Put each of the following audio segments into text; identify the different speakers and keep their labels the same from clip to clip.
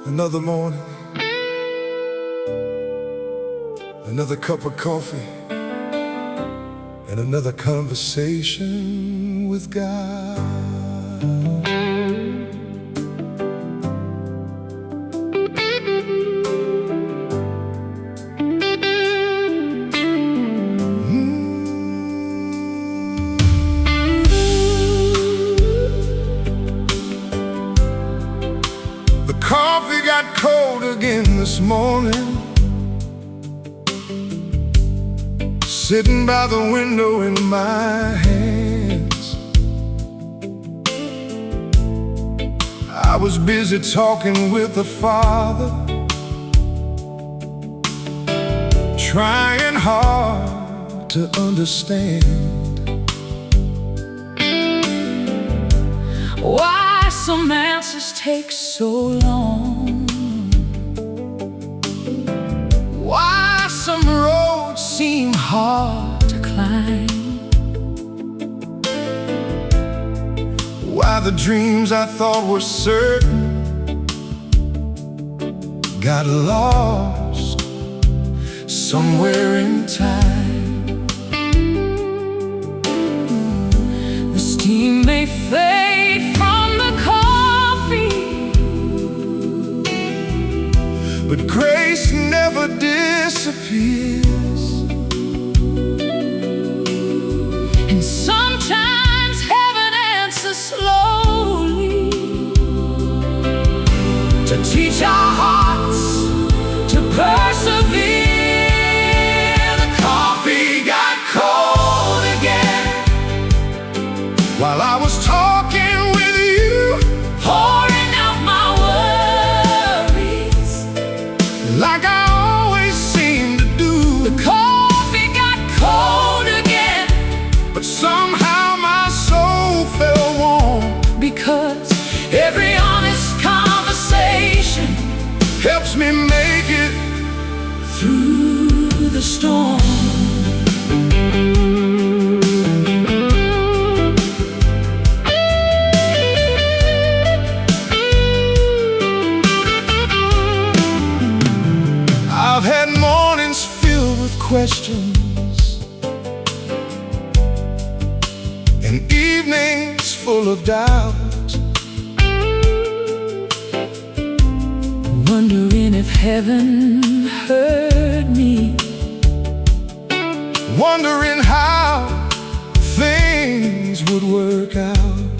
Speaker 1: Another morning, another cup of coffee, and another conversation with God. The coffee got cold again this morning, sitting by the window in my hands. I was busy talking with the Father, trying hard to understand
Speaker 2: why some answers take so long,
Speaker 1: why some roads seem
Speaker 2: hard to climb,
Speaker 1: why the dreams I thought were certain got lost somewhere in time.
Speaker 2: the steam may fade from the coffee,
Speaker 1: but grace never disappears.
Speaker 2: and sometimes heaven answers slowly
Speaker 1: To teach our hearts
Speaker 2: to persevere.
Speaker 1: the coffee got cold again while I was talking with you,
Speaker 2: Pouring out my worries
Speaker 1: like I always seem to do.
Speaker 2: The coffee got cold again,
Speaker 1: But somehow my soul felt warm,
Speaker 2: because every honest conversation
Speaker 1: helps me make it.
Speaker 2: through the storm.
Speaker 1: I've had mornings filled with questions and evenings full of doubt,
Speaker 2: Wondering if heaven heard me,
Speaker 1: wondering how things would work out.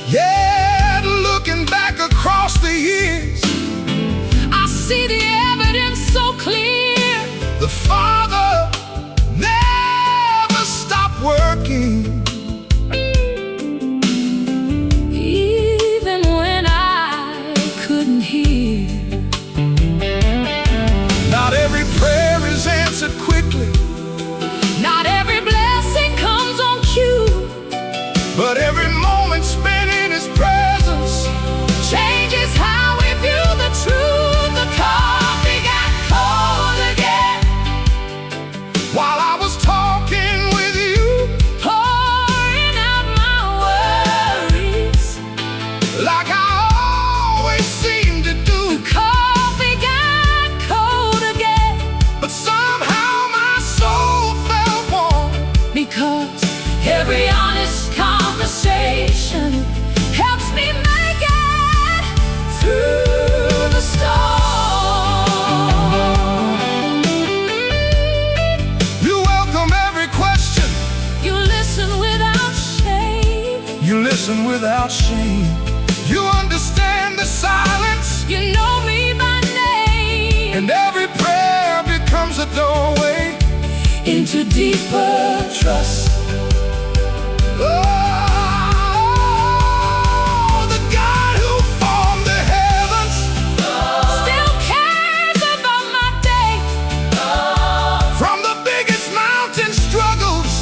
Speaker 1: Yeah, looking back across the years,
Speaker 2: I see the evidence so clear.
Speaker 1: the Father never stopped working.
Speaker 2: Even when I couldn't hear,
Speaker 1: Not every prayer is answered quickly,
Speaker 2: not every blessing comes on cue,
Speaker 1: but every moment spent in His presence
Speaker 2: changes how we view the truth. The coffee got cold again
Speaker 1: while I was talking with you,
Speaker 2: pouring out my worries.
Speaker 1: like I always seem to do.
Speaker 2: The coffee got cold again,
Speaker 1: But somehow my soul felt warm,
Speaker 2: because every honest conversation helps me make it through the storm.
Speaker 1: You welcome every question,
Speaker 2: You listen without shame,
Speaker 1: you listen without shame, you understand the silence,
Speaker 2: you know me by name,
Speaker 1: and every prayer becomes a doorway
Speaker 2: into deeper trust.
Speaker 1: Oh, the God who formed the heavens
Speaker 2: Still cares about my day,
Speaker 1: from the biggest mountain struggles.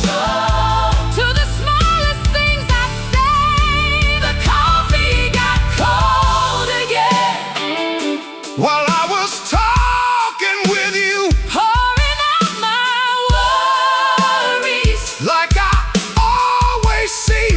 Speaker 2: to the smallest things I say. The coffee got cold again
Speaker 1: While I was talking with you,
Speaker 2: pouring out my worries.
Speaker 1: like I always see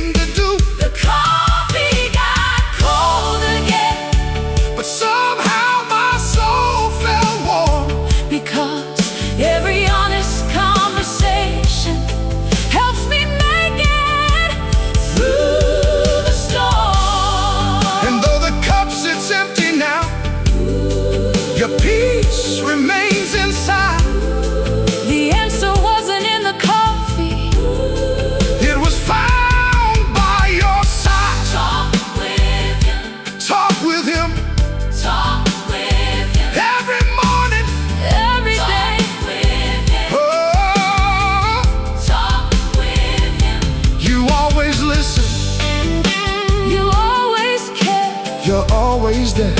Speaker 1: always there.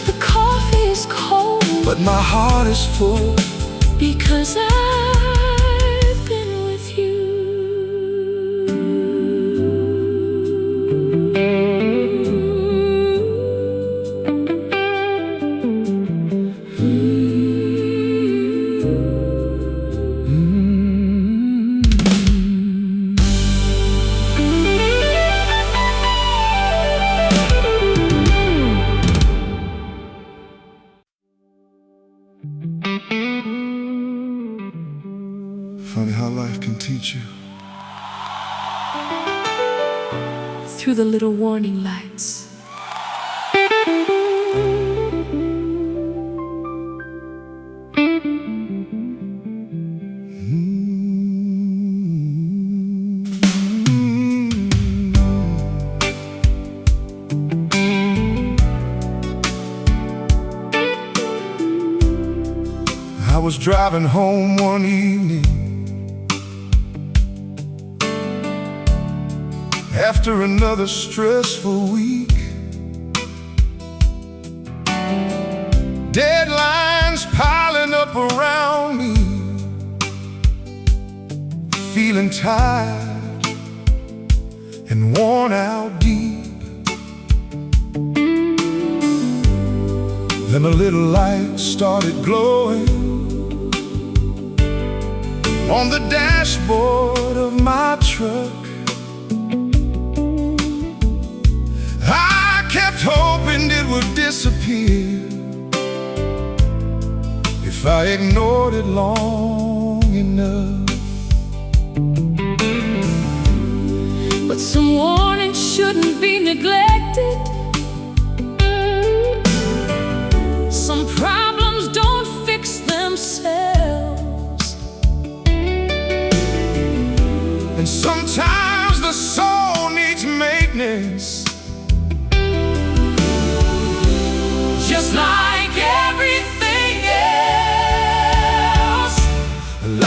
Speaker 2: The coffee is cold,
Speaker 1: but my heart is full,
Speaker 2: because I've been with you.
Speaker 1: Funny how life can teach you.
Speaker 2: Through the little warning lights.
Speaker 1: I was driving home one evening after another stressful week. Deadlines piling up around me, feeling tired and worn out deep. Then a little light started glowing on the dashboard of my truck. I kept hoping it would disappear if I ignored it long enough.
Speaker 2: But some warnings shouldn't be neglected. Some problems don't fix themselves,
Speaker 1: and sometimes the soul needs maintenance,
Speaker 2: just like everything else.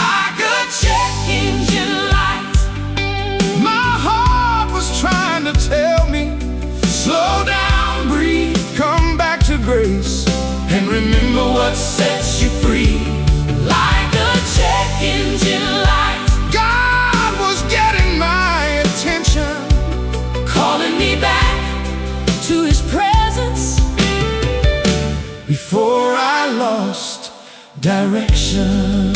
Speaker 2: Like a check engine light,
Speaker 1: my heart was trying to tell me, slow down, breathe, come back to grace,
Speaker 2: and remember what sets you free. Like a check engine light,
Speaker 1: God was getting my attention,
Speaker 2: calling me back to His presence
Speaker 1: before I lost direction.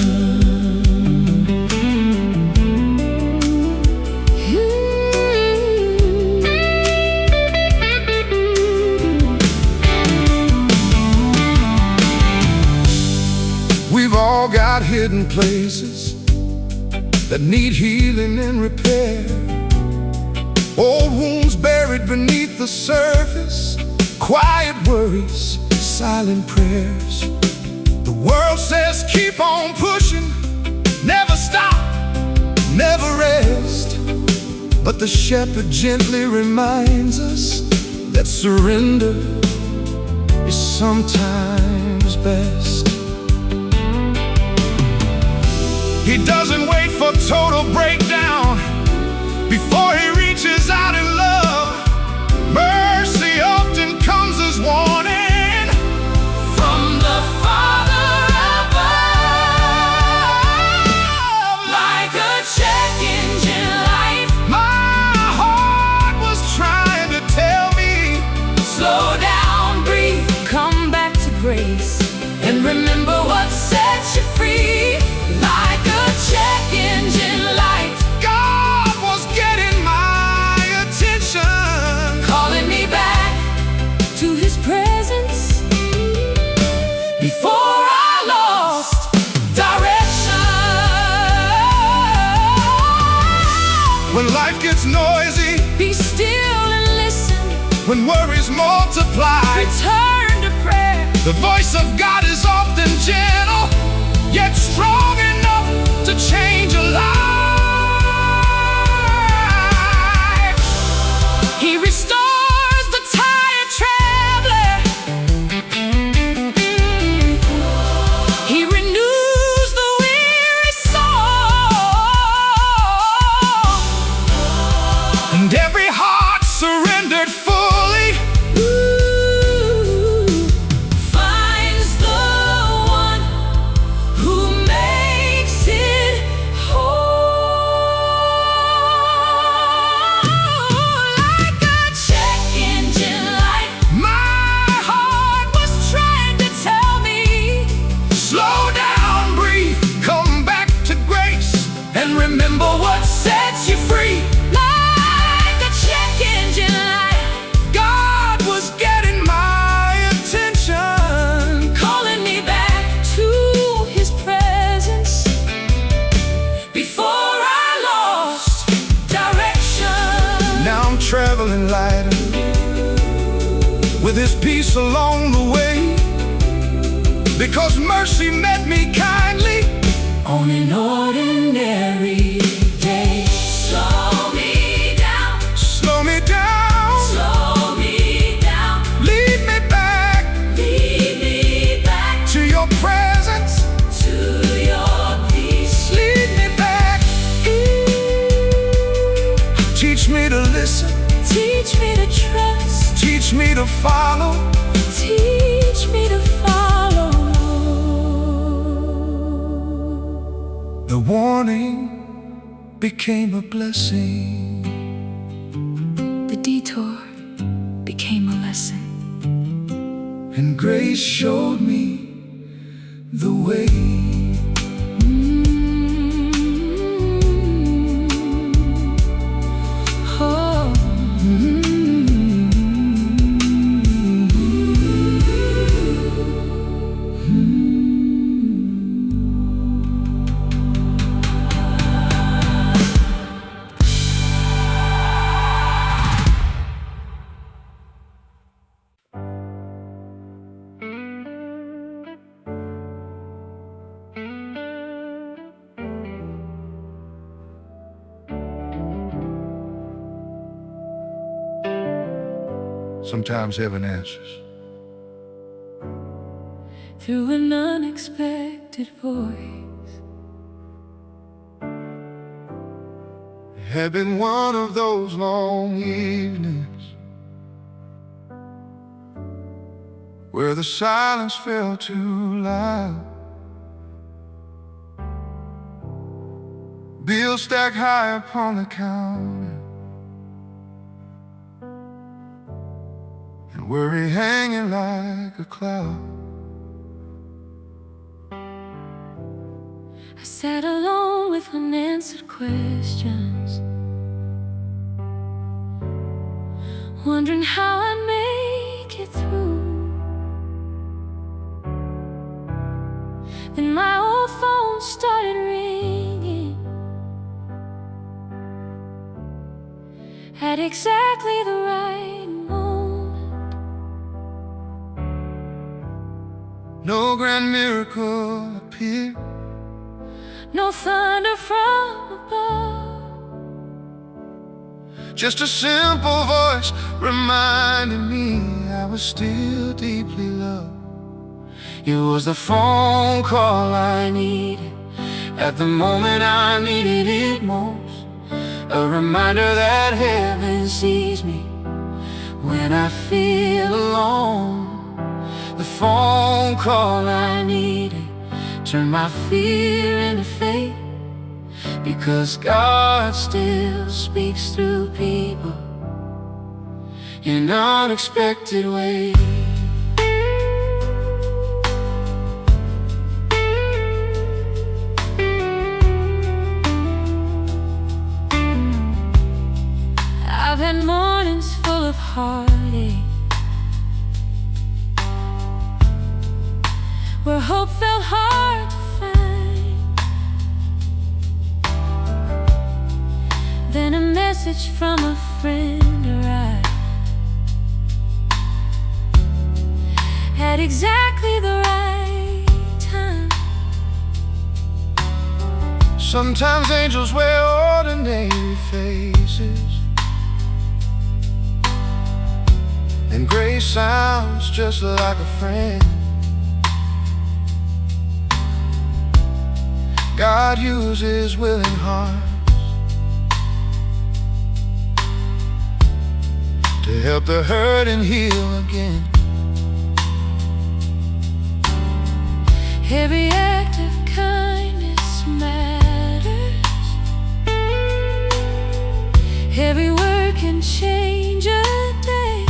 Speaker 1: We've all got hidden places that need healing and repair, old wounds buried beneath the surface, quiet worries, silent prayers. The world says keep on pushing, never stop, never rest. But the shepherd gently reminds us that surrender is sometimes best. He doesn't wait for total breakdown before He reaches out in love. Mercy often comes as warning
Speaker 2: from the Father above. Like a check engine light,
Speaker 1: my heart was trying to tell me,
Speaker 2: slow down, breathe, come back to grace, and remember what sets you free. Like a check engine light,
Speaker 1: God was getting my attention,
Speaker 2: calling me back to His presence before I lost direction.
Speaker 1: when life gets noisy,
Speaker 2: Be still and listen,
Speaker 1: when worries multiply.
Speaker 2: return to prayer.
Speaker 1: The voice of God is often gentle, yet strong enough to change a life.
Speaker 2: He restores the tired traveler. He renews the weary soul.
Speaker 1: And every heart
Speaker 2: remember what sets you free. Like a check engine light,
Speaker 1: God was getting my attention,
Speaker 2: calling me back to His presence before I lost direction.
Speaker 1: Now I'm traveling lighter, with His peace along the way, because mercy met me kindly
Speaker 2: on an ordinary day. Slow me down,
Speaker 1: slow me down,
Speaker 2: slow me down.
Speaker 1: lead me back to your presence,
Speaker 2: to your peace.
Speaker 1: lead me back. Teach me to listen,
Speaker 2: Teach me to trust,
Speaker 1: teach me to follow,
Speaker 2: teach me to follow.
Speaker 1: The warning became a blessing,
Speaker 2: The detour became a lesson,
Speaker 1: and grace showed me the way.
Speaker 2: Oh.
Speaker 1: Sometimes heaven answers
Speaker 2: Through an unexpected voice.
Speaker 1: It had been one of those long evenings where the silence felt too loud. Bills stacked high upon the counter, and worry hanging like a cloud.
Speaker 2: I sat alone with unanswered questions, wondering how I'd make it through. Then my old phone started ringing at exactly the right moment.
Speaker 1: No grand miracle appeared,
Speaker 2: No thunder from above,
Speaker 1: just a simple voice reminded me I was still deeply loved. It was the phone call I needed at the moment I needed it most. A reminder that heaven sees me when I feel alone. The phone call I needed turned my fear into faith, because God still speaks through people in unexpected ways.
Speaker 2: I've had mornings full of heartache, where hope felt hard to find. Then a message from a friend arrived at exactly the right time.
Speaker 1: Sometimes angels wear ordinary faces, and grace sounds just like a friend. God uses willing hearts to help the hurt and heal again.
Speaker 2: Every act of kindness matters. Every word can change a day.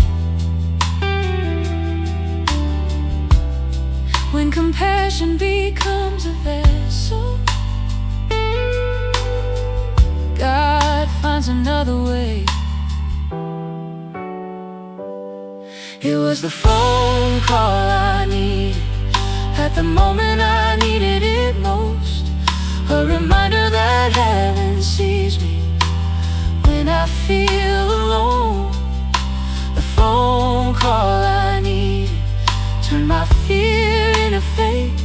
Speaker 2: When compassion becomes a vessel, finds another way. It was the phone call I needed at the moment I needed it most. A reminder that heaven sees me when I feel alone. The phone call I needed turned my fear into faith,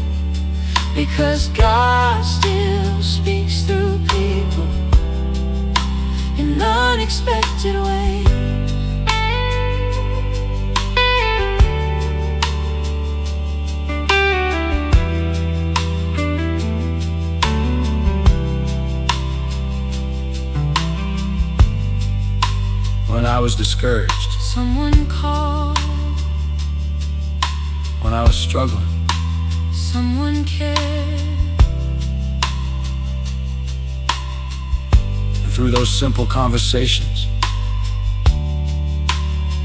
Speaker 2: because God still speaks through people in unexpected ways.
Speaker 1: When I was discouraged,
Speaker 2: Someone called,
Speaker 1: when I was struggling,
Speaker 2: someone cared.
Speaker 1: and through those simple conversations,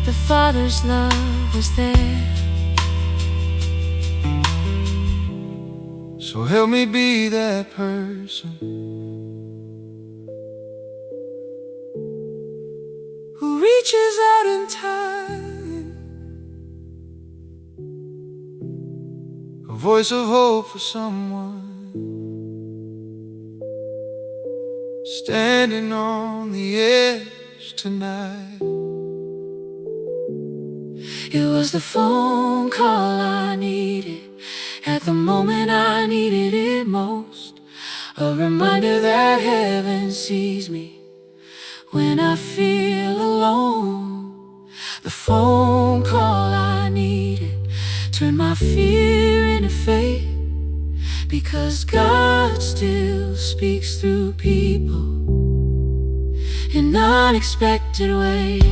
Speaker 2: The Father's love was there.
Speaker 1: so help me be that person
Speaker 2: Who reaches out in time,
Speaker 1: a voice of hope for someone standing on the edge tonight.
Speaker 2: it was the phone call I needed at the moment I needed it most. A reminder that heaven sees me when I feel alone. The phone call I needed turned my fear into faith, because God still speaks through people in unexpected ways.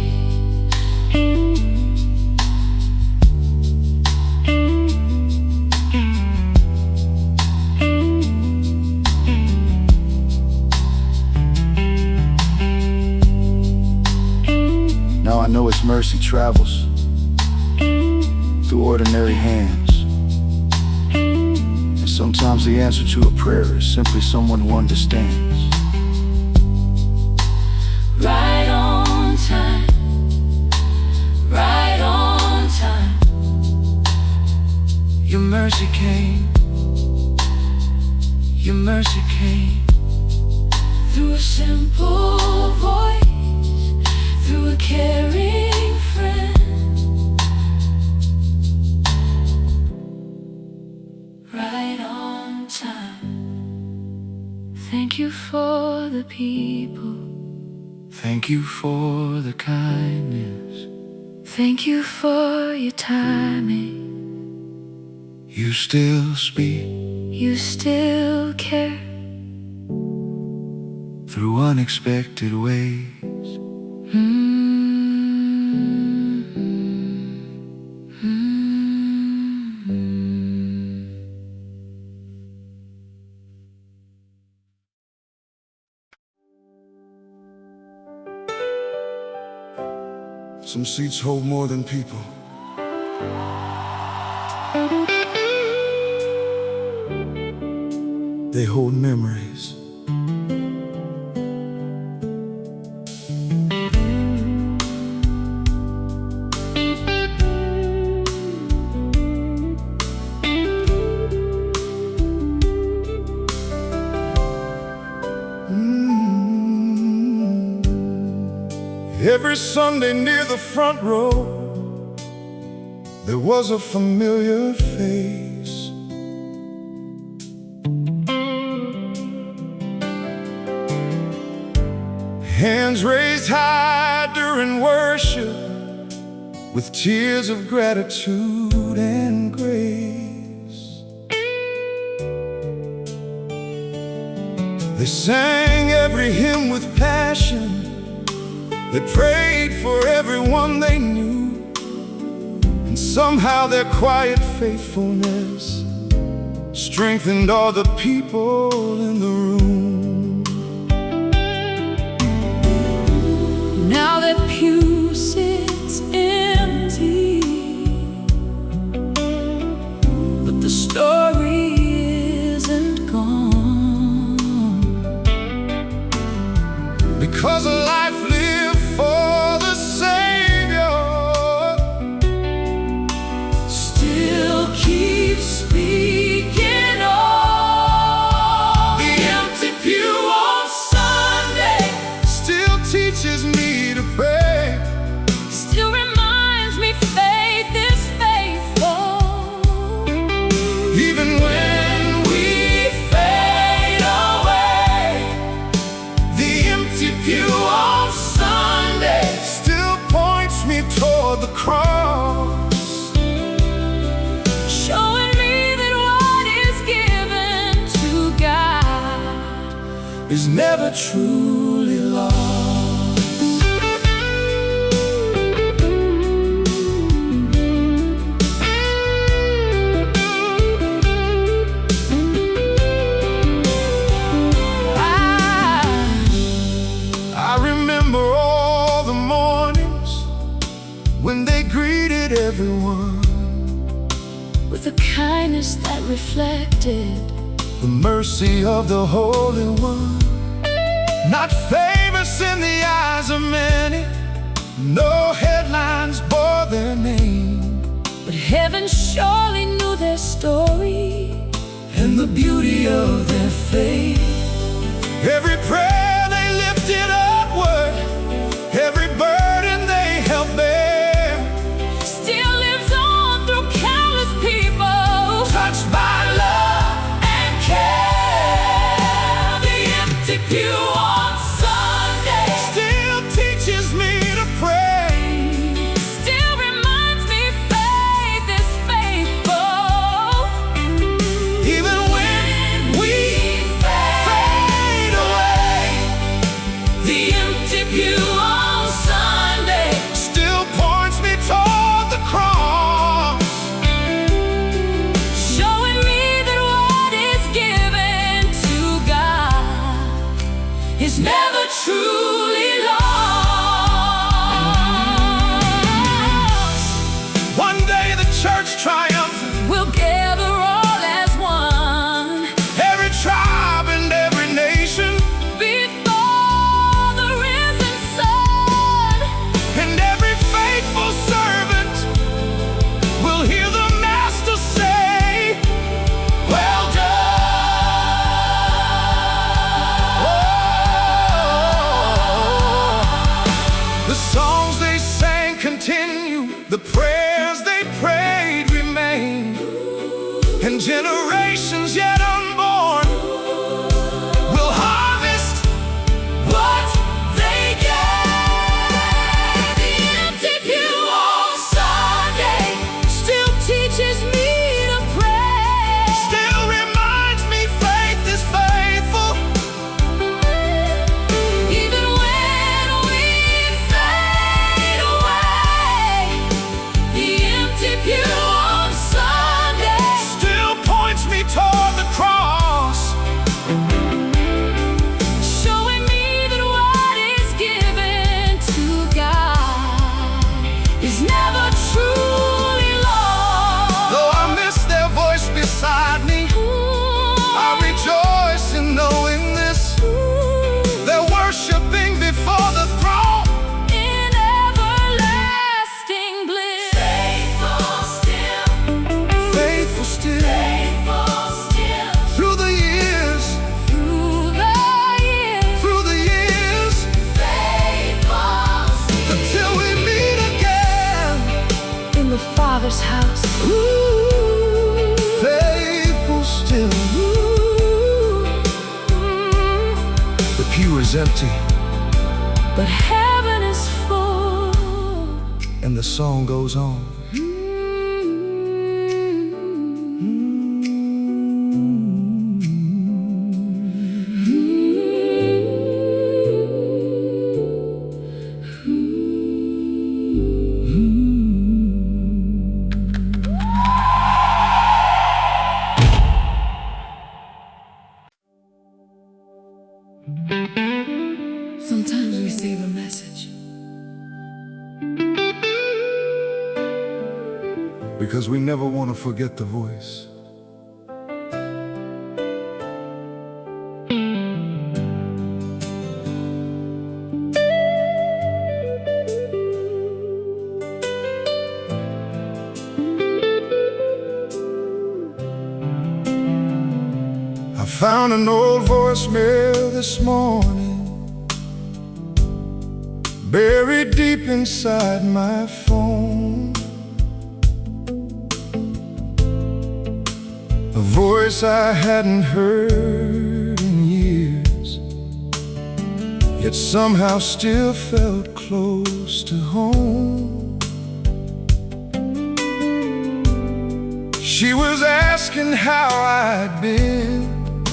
Speaker 1: Now I know His mercy travels through ordinary hands, and sometimes the answer to a prayer is simply someone who understands.
Speaker 2: Right on time, right on time.
Speaker 1: Your mercy came, your mercy came.
Speaker 2: Through a simple voice, through a caring friend. Right on time. Thank you for the people.
Speaker 1: Thank you for the kindness.
Speaker 2: Thank you for your timing.
Speaker 1: You still speak
Speaker 2: You still care.
Speaker 1: through unexpected ways. Some seats hold more than people. They hold memories. Every Sunday near the front row, there was a familiar face. Hands raised high during worship, with tears of gratitude and grace. They sang every hymn with passion. They prayed for everyone they knew, and somehow their quiet faithfulness strengthened all the people in the room.
Speaker 2: Now that pew sits empty, but the story isn't gone.
Speaker 1: Because a teaches me to pray.
Speaker 2: Still reminds me faith is faithful.
Speaker 1: Even when we fade away, the empty pew on Sunday still points me toward the cross,
Speaker 2: showing me that what is given to God
Speaker 1: is never truly lost. I remember all the mornings when they greeted everyone
Speaker 2: with a kindness that reflected
Speaker 1: the mercy of the Holy One. Not famous in the eyes of many, no headlines bore their name,
Speaker 2: but heaven surely knew their story
Speaker 1: and the beauty of their faith. Every prayer they lifted upward, every burden they helped bear,
Speaker 2: still lives on through countless people
Speaker 1: touched by love and care. The empty pew on Sunday still teaches me to pray.
Speaker 2: still reminds me faith is faithful.
Speaker 1: Even when we fade away,
Speaker 2: The empty pew on Sunday
Speaker 1: still points me toward the cross,
Speaker 2: showing me that what is given to God is never truly lost.
Speaker 1: one day the church triumphant,
Speaker 2: We'll gather all as one
Speaker 1: every tribe and every nation,
Speaker 2: before the risen Son.
Speaker 1: and every faithful servant will hear the Master say, "Well done." Oh, the songs they sang continue, the prayers they prayed remain, and generations yet unborn will harvest what they gave.
Speaker 2: The empty pew on Sunday still teaches me to pray.
Speaker 1: Still reminds me faith is faithful.
Speaker 2: Even when we fade away, the empty pew on Sunday
Speaker 1: Still points me toward the cross,
Speaker 2: showing me that what is given to God is never truly lost.
Speaker 1: though I miss their voice beside me. I rejoice in knowing this, they're worshiping before the throne.
Speaker 2: In everlasting bliss. Faithful still,
Speaker 1: Faithful still,
Speaker 2: faithful still,
Speaker 1: through the years,
Speaker 2: through the years.
Speaker 1: through the years,
Speaker 2: Faithful still,
Speaker 1: until we meet again.
Speaker 2: in the Father's house.
Speaker 1: Faithful still, the pew is empty
Speaker 2: But heaven is full.
Speaker 1: and the song goes on.
Speaker 2: Sometimes we save a message
Speaker 1: because we never want to forget the voice. I found an old voicemail this morning buried deep inside my phone. A voice I hadn't heard in years, yet somehow still felt close to home. She was asking how I'd been,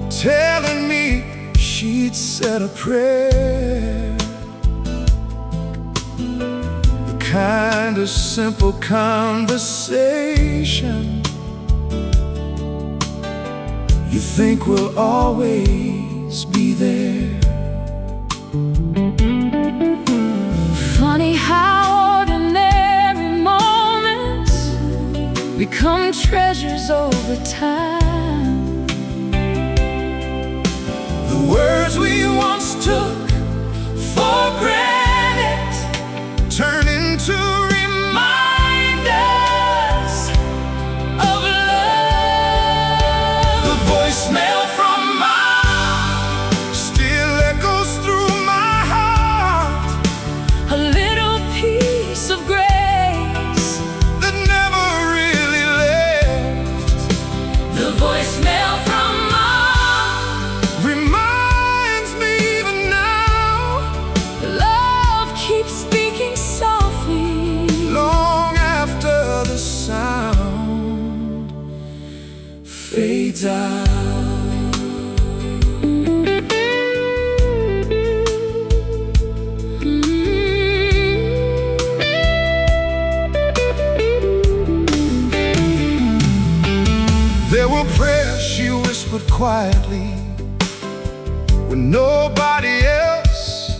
Speaker 1: telling me she'd said a prayer, the kind of simple conversation you think will always be there.
Speaker 2: Funny how ordinary moments become treasures over time.
Speaker 1: The words we once took for granted turn into reminders of love. The voicemail from mom still echoes through my heart,
Speaker 2: A little piece of grace
Speaker 1: that never really left.
Speaker 2: The voicemail from mom
Speaker 1: Reminds me even now,
Speaker 2: love keeps speaking softly
Speaker 1: long after the sound fades out. There were prayers she whispered quietly when nobody else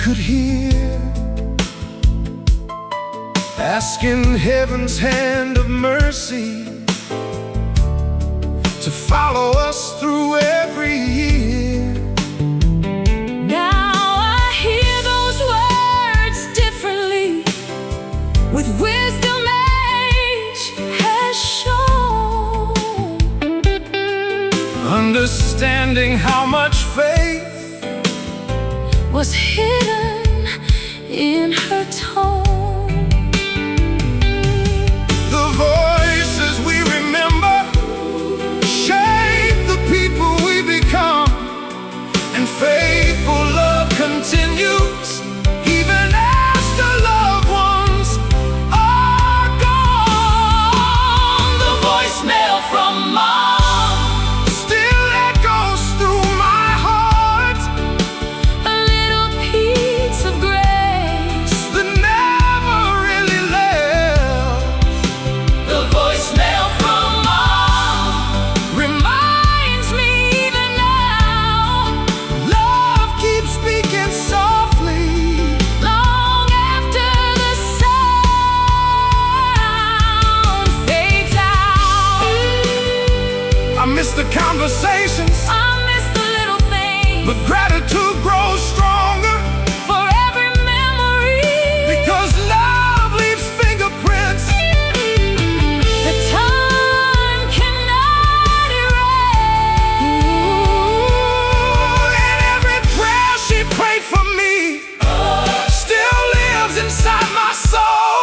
Speaker 1: could hear, asking heaven's hand of mercy to follow us through every year.
Speaker 2: Now I hear those words differently, with wisdom age has shown.
Speaker 1: Understanding how much faith
Speaker 2: Was hidden in her tone.
Speaker 1: the voices we remember shape the people we become, and faithful love continues even after loved ones are gone. The voicemail from mom still echoes through my heart,
Speaker 2: A little piece of grace.
Speaker 1: that never really left.
Speaker 2: The voicemail from mom
Speaker 1: Reminds me even now, love keeps speaking softly
Speaker 2: long after the sound fades out.
Speaker 1: I miss the conversations,
Speaker 2: I miss the little things,
Speaker 1: but gratitude grows stronger
Speaker 2: for every memory
Speaker 1: because love leaves fingerprints
Speaker 2: that time cannot erase.
Speaker 1: and every prayer she prayed for me still lives inside my soul,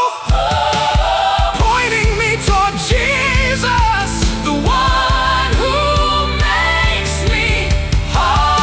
Speaker 1: pointing me toward Jesus, the one who makes me whole.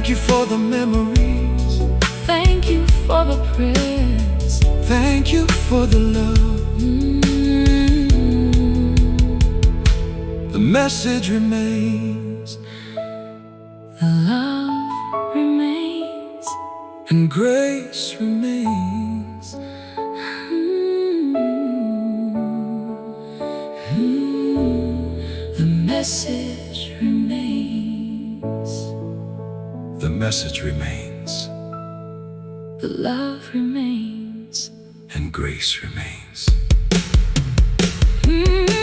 Speaker 1: Thank you for the memories.
Speaker 2: Thank you for the prayers.
Speaker 1: Thank you for the love. The message remains,
Speaker 2: The love remains,
Speaker 1: and grace remains.
Speaker 2: The message remains.
Speaker 1: The message remains,
Speaker 2: The love remains,
Speaker 1: and grace remains.
Speaker 2: mm.